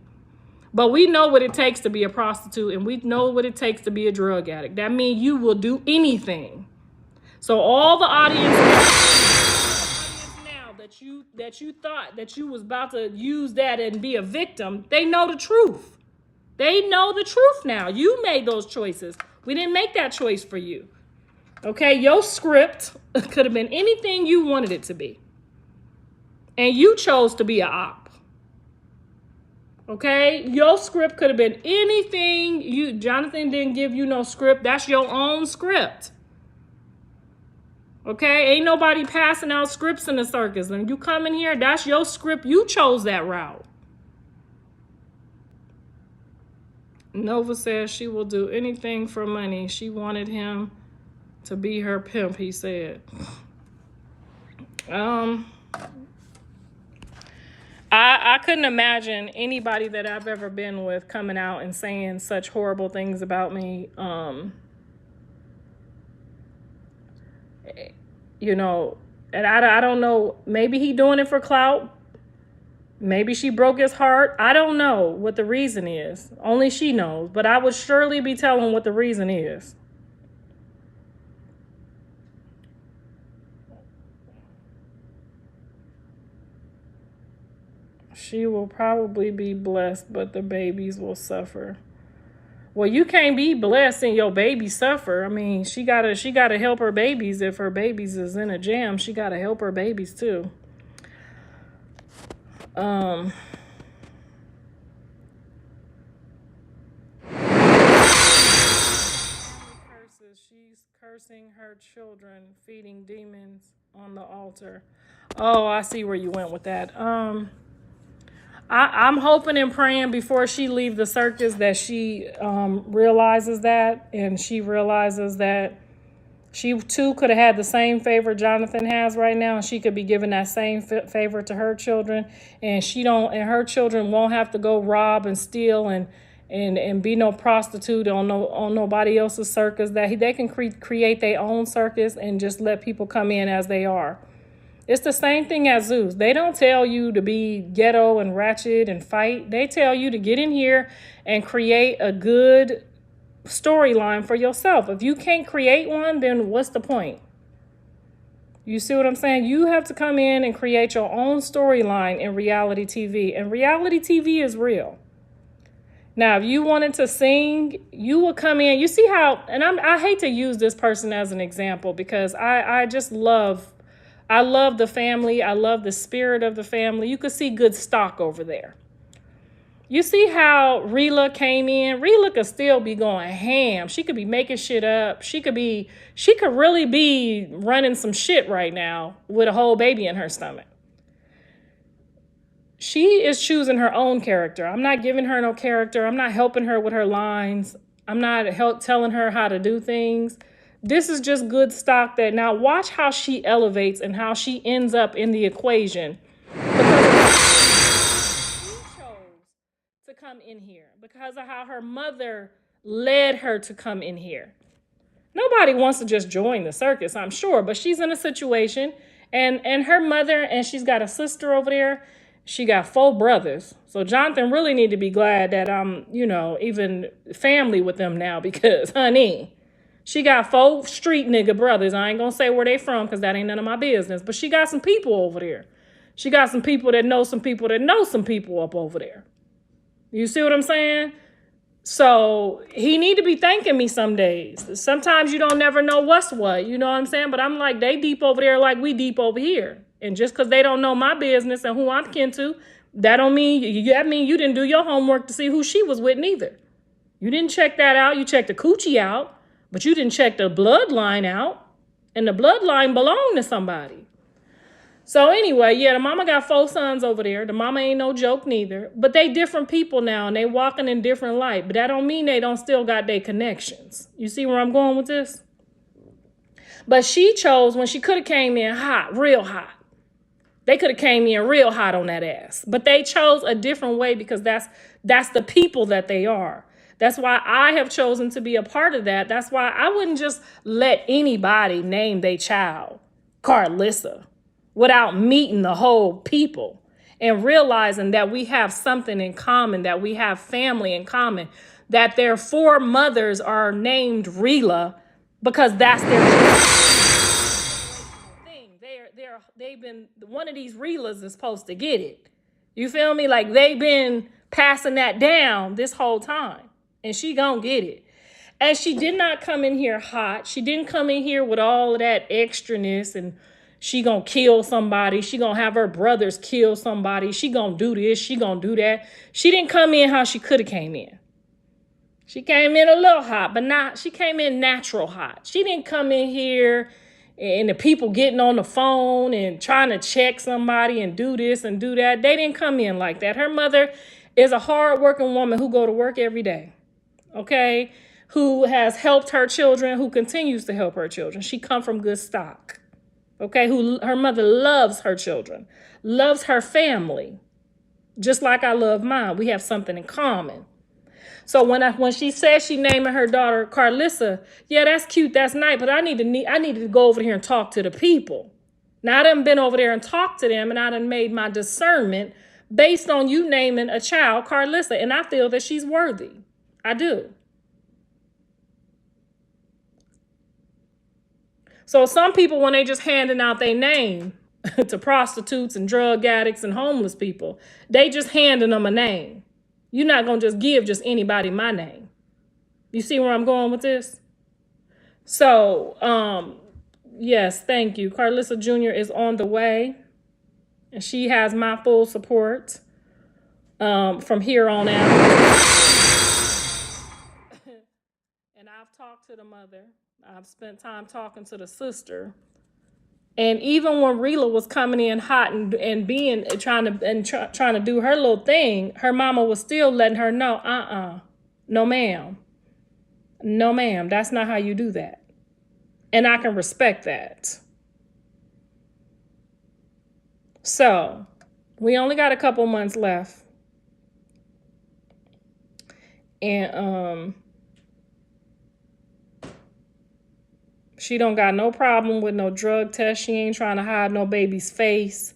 But we know what it takes to be a prostitute, and we know what it takes to be a drug addict. That means you will do anything. So all the audience now that you thought that you was about to use that and be a victim, they know the truth. They know the truth now. You made those choices. We didn't make that choice for you. Okay, your script could have been anything you wanted it to be. And you chose to be an op. Okay, your script could have been anything. Jonathan didn't give you no script. That's your own script. Okay, ain't nobody passing out scripts in the circus. And you come in here, that's your script. You chose that route. Nova says she will do anything for money. She wanted him to be her pimp, he said. I couldn't imagine anybody that I've ever been with coming out and saying such horrible things about me. You know, and I don't know, maybe he doing it for clout. Maybe she broke his heart. I don't know what the reason is. Only she knows, but I would surely be telling what the reason is. She will probably be blessed, but the babies will suffer. Well, you can't be blessed and your babies suffer. I mean, she gotta help her babies. If her babies is in a jam, she gotta help her babies too. Curses. priest cursing her children, feeding demons on the altar. Oh, I see where you went with that. I'm hoping and praying before she leaves the circus that she realizes that, and she realizes that she too could have had the same favor Jonathan has right now, and she could be giving that same favor to her children, and her children won't have to go rob and steal and be no prostitute on nobody else's circus. That they can create their own circus and just let people come in as they are. It's the same thing as zoos. They don't tell you to be ghetto and ratchet and fight. They tell you to get in here and create a good storyline for yourself. If you can't create one, then what's the point? You see what I'm saying? You have to come in and create your own storyline in reality TV. And reality TV is real. Now, if you wanted to sing, you would come in. You see how, and I hate to use this person as an example because I love the family. I love the spirit of the family. You could see good stock over there. You see how Rila came in? Rila could still be going ham. She could be making shit up. She could really be running some shit right now with a whole baby in her stomach. She is choosing her own character. I'm not giving her no character. I'm not helping her with her lines. I'm not telling her how to do things. This is just good stock that now watch how she elevates and how she ends up in the equation. Because she chose to come in here because of how her mother led her to come in here. Nobody wants to just join the circus, I'm sure, but she's in a situation and her mother, and she's got a sister over there. She got 4 brothers. So Jonathan really need to be glad that I'm, even family with them now because, honey, she got 4 street nigga brothers. I ain't gonna say where they from because that ain't none of my business. But she got some people over there. She got some people that know some people that know some people up over there. You see what I'm saying? So he need to be thanking me some days. Sometimes you don't never know what's what. You know what I'm saying? But I'm like, they deep over there like we deep over here. And just because they don't know my business and who I'm kin to, that don't mean you didn't do your homework to see who she was with neither. You didn't check that out. You checked the coochie out. But you didn't check the bloodline out. And the bloodline belonged to somebody. So anyway, yeah, the mama got 4 sons over there. The mama ain't no joke neither. But they different people now, and they walking in different light. But that don't mean they don't still got their connections. You see where I'm going with this? But she chose when she could have came in hot, real hot. They could have came in real hot on that ass. But they chose a different way because that's the people that they are. That's why I have chosen to be a part of that. That's why I wouldn't just let anybody name their child Karlissa without meeting the whole people and realizing that we have something in common, that we have family in common, that their 4 mothers are named Rila because that's their thing. They've been, one of these Rilas is supposed to get it. You feel me? Like they've been passing that down this whole time. And she gonna get it. And she did not come in here hot. She didn't come in here with all of that extraness and she gonna kill somebody. She gonna have her brothers kill somebody. She gonna do this. She gonna do that. She didn't come in how she could have came in. She came in a little hot, but she came in natural hot. She didn't come in here and the people getting on the phone and trying to check somebody and do this and do that. They didn't come in like that. Her mother is a hardworking woman who go to work every day. Okay, who has helped her children, who continues to help her children. She come from good stock. Okay, her mother loves her children, loves her family, just like I love mine. We have something in common. So when she says she naming her daughter Karlissa, yeah, that's cute, that's nice, but I needed to go over here and talk to the people. Now I done been over there and talked to them, and I done made my discernment based on you naming a child Karlissa, and I feel that she's worthy. I do. So some people, when they just handing out their name to prostitutes and drug addicts and homeless people, they just handing them a name. You're not going to just give just anybody my name. You see where I'm going with this? So, yes, thank you. Karlissa Jr. is on the way. And she has my full support from here on out. And I've talked to the mother. I've spent time talking to the sister. And even when Rila was coming in hot and being trying to do her little thing, her mama was still letting her know, no ma'am. No ma'am, that's not how you do that. And I can respect that. So, we only got a couple months left. And she don't got no problem with no drug test. She ain't trying to hide no baby's face.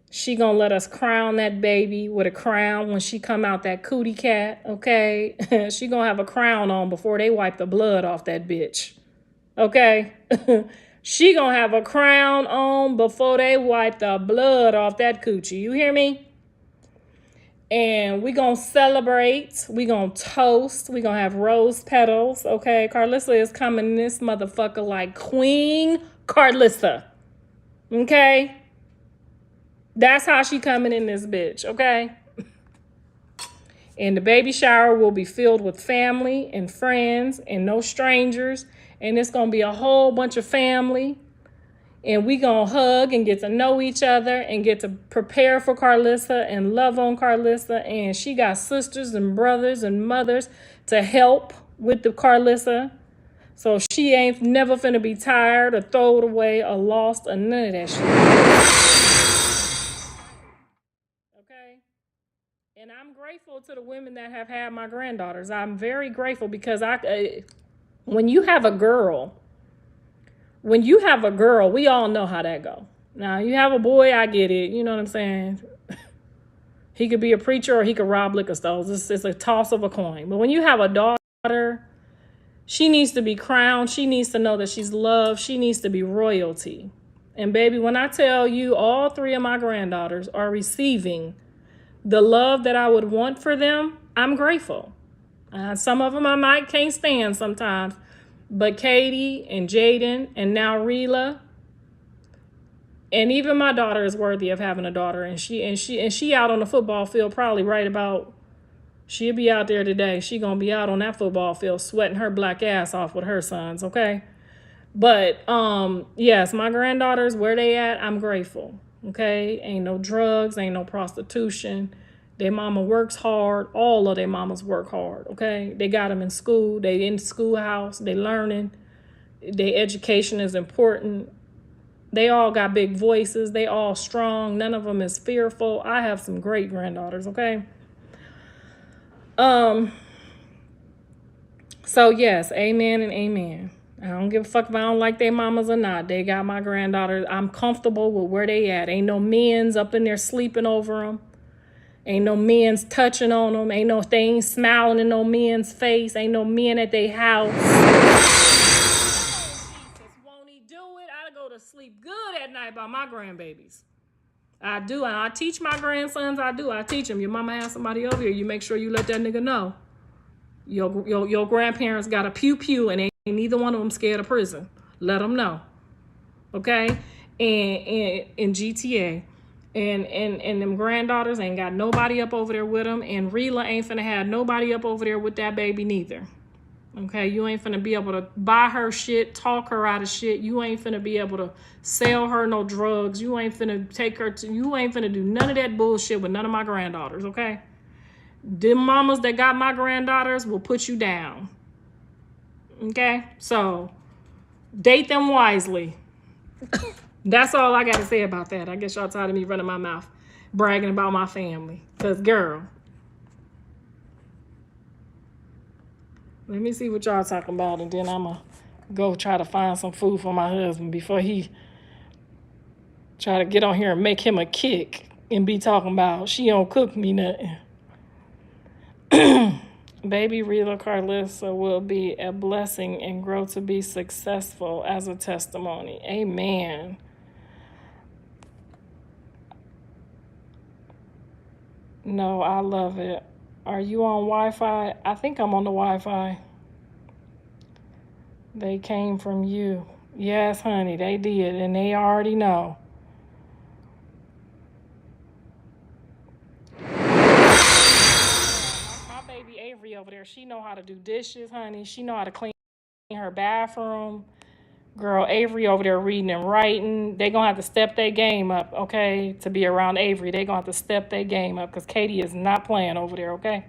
She gonna let us crown that baby with a crown when she come out that cootie cat, okay? She gonna have a crown on before they wipe the blood off that bitch, okay? She gonna have a crown on before they wipe the blood off that coochie. You hear me? And we gonna celebrate. We gonna toast. We gonna have rose petals, okay? Karlissa is coming in this motherfucker like Queen Karlissa, okay? That's how she coming in this bitch, okay? And the baby shower will be filled with family and friends and no strangers. And it's gonna be a whole bunch of family. And we gonna hug and get to know each other and get to prepare for Karlissa and love on Karlissa. And she got sisters and brothers and mothers to help with the Karlissa. So she ain't never finna be tired or throw it away or lost or none of that shit. Okay? And I'm grateful to the women that have had my granddaughters. I'm very grateful because when you have a girl, we all know how that go. Now, you have a boy, I get it. You know what I'm saying? He could be a preacher or he could rob liquor stores. It's a toss of a coin. But when you have a daughter, she needs to be crowned. She needs to know that she's loved. She needs to be royalty. And baby, when I tell you all three of my granddaughters are receiving the love that I would want for them, I'm grateful. Some of them I can't stand sometimes. But Katie and Jaden and now Rila, and even my daughter is worthy of having a daughter. And she out on the football field probably right about, she'll be out there today. She gonna be out on that football field sweating her black ass off with her sons, okay? But yes, my granddaughters, where they at, I'm grateful. Okay? Ain't no drugs, ain't no prostitution. Their mama works hard. All of their mamas work hard, okay? They got them in school. They in the schoolhouse. They learning. Their education is important. They all got big voices. They all strong. None of them is fearful. I have some great granddaughters, okay? So yes, amen and amen. I don't give a fuck if I don't like their mamas or not. They got my granddaughters. I'm comfortable with where they at. Ain't no men's up in there sleeping over them. Ain't no men's touching on them. Ain't no thing smiling in no men's face. Ain't no men at their house. Won't he do it? I go to sleep good at night by my grandbabies. I do. And I teach my grandsons. I do. I teach them. Your mama has somebody over here. You make sure you let that nigga know. Your grandparents got a pew and ain't neither one of them scared of prison. Let them know. Okay? And GTA. And them granddaughters ain't got nobody up over there with them. And Rila ain't finna have nobody up over there with that baby neither. Okay, you ain't finna be able to buy her shit, talk her out of shit. You ain't finna be able to sell her no drugs. You ain't finna you ain't finna do none of that bullshit with none of my granddaughters, okay? Them mamas that got my granddaughters will put you down. Okay? So, date them wisely. That's all I got to say about that. I guess y'all tired of me running my mouth, bragging about my family. Because, girl, let me see what y'all talking about, and then I'm going to go try to find some food for my husband before he try to get on here and make him a kick and be talking about she don't cook me nothing. Baby Rila Karlissa will be a blessing and grow to be successful as a testimony. Amen. No, I love it. Are you on Wi-Fi? I think I'm on the Wi-Fi. They came from you. Yes, honey, they did, and they already know. My baby Avery over there, she know how to do dishes, honey. She know how to clean in her bathroom. Girl, Avery over there reading and writing. They gonna have to step their game up, okay? To be around Avery, they gonna have to step their game up because Katie is not playing over there, okay?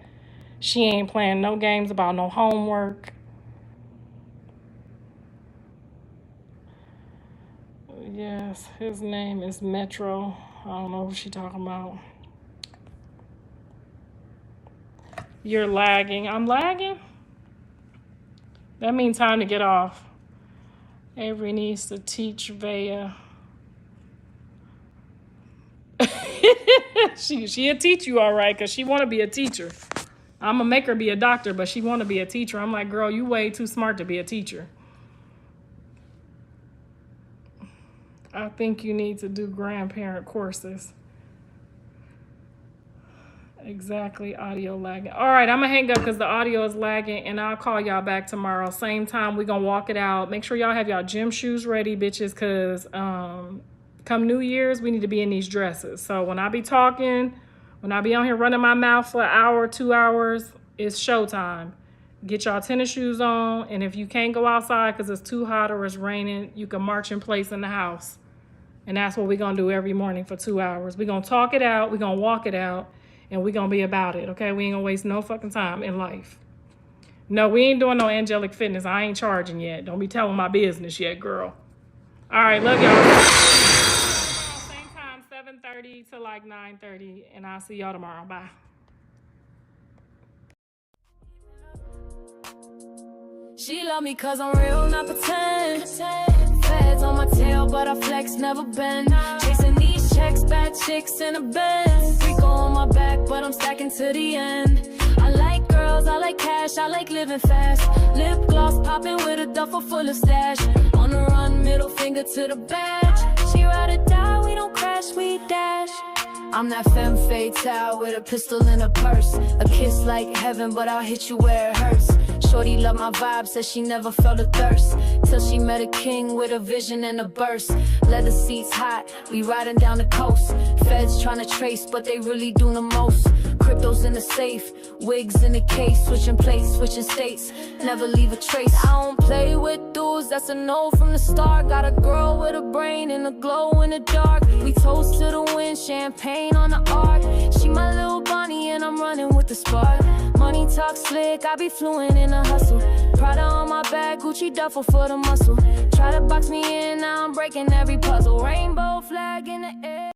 She ain't playing no games about no homework. Yes, his name is Metro. I don't know who she talking about. You're lagging. I'm lagging? That means time to get off. Avery needs to teach Vea. She'll teach you all right because she want to be a teacher. I'm going to make her be a doctor, but she want to be a teacher. I'm like, girl, you way too smart to be a teacher. I think you need to do grandparent courses. Exactly, audio lagging. All right, I'm gonna hang up because the audio is lagging, and I'll call y'all back tomorrow. Same time, we're gonna walk it out. Make sure y'all have y'all gym shoes ready, bitches, because come New Year's, we need to be in these dresses. So when I be talking, when I be on here running my mouth for an hour, 2 hours, it's showtime. Get y'all tennis shoes on, and if you can't go outside because it's too hot or it's raining, you can march in place in the house. And that's what we're gonna do every morning for 2 hours. We're gonna talk it out, we're gonna walk it out, and we're gonna be about it, okay? We ain't gonna waste no fucking time in life. No, we ain't doing no angelic fitness. I ain't charging yet. Don't be telling my business yet, girl. All right, love y'all. Same time, 7:30 to like 9:30, and I'll see y'all tomorrow. Bye. She love me cause I'm real, not pretend. Feds on my tail, but I flex, never bend. Chasing these checks, bad chicks in a bed. Rico on my back, but I'm stacking to the end. I like girls, I like cash, I like living fast. Lip gloss popping with a duffel full of stash. On the run, middle finger to the badge. She ride or die, we don't crash, we dash. I'm that femme fatale with a pistol in a purse. A kiss like heaven, but I'll hit you where it hurts. Shorty love my vibe, says she never felt a thirst till she met a king with a vision and a burst. Leather seats hot, we riding down the coast. Feds trying to trace, but they really do the most. Cryptos in the safe, wigs in the case. Switching plates, switching states, never leave a trace. I don't play with dudes, that's a no from the start. Got a girl with a brain and a glow in the dark. We toast to the wind, champagne on the arc. She my little Bonnie and I'm running with the spark. Money talk slick, I be fluent in a hustle. Prada on my back, Gucci duffel for the muscle. Try to box me in, now I'm breaking every puzzle. Rainbow flag in the air.